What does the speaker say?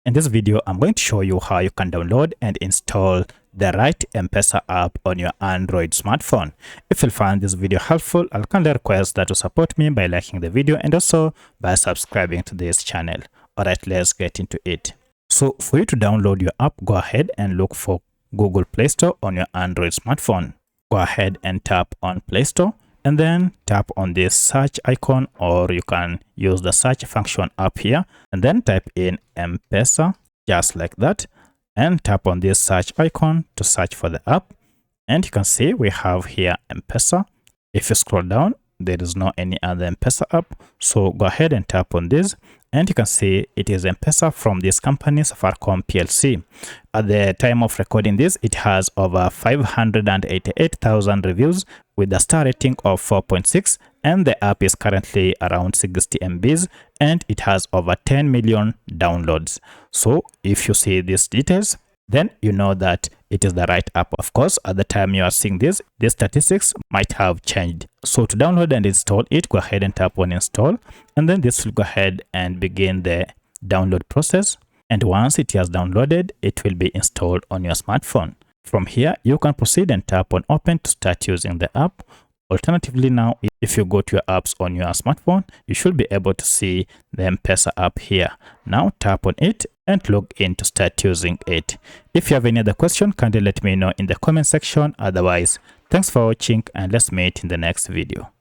In this video, I'm going to show you how you can download and install the right MPESA app on your Android smartphone. If you find this video helpful, I'll kindly request that you support me by liking the video and also by subscribing to this channel. Alright, let's get into it. So for you to download your app, go ahead and look for Google Play Store on your Android smartphone. Go ahead and tap on Play Store and then tap on this search icon, or you can use the search function up here and then type in MPESA just like that, and tap on this search icon to search for the app. And you can see we have here MPESA. If you scroll down, there is no any other MPESA app, so go ahead and tap on this and you can see it is MPESA from this company Safaricom PLC. At the time of recording this, it has over 588,000 reviews with a star rating of 4.6, and the app is currently around 60 MBs and it has over 10 million downloads. So if you see these details, then you know that it is the right app. Of course, at the time you are seeing this, the statistics might have changed. So to download and install it, go ahead and tap on install, and then this will go ahead and begin the download process. And once it has downloaded, it will be installed on your smartphone. From here, you can proceed and tap on open to start using the app. Alternatively, now if you go to your apps on your smartphone, you should be able to see the MPESA app here. Now tap on it and log in to start using it. If you have any other question, kindly let me know in the comment section. Otherwise, thanks for watching and let's meet in the next video.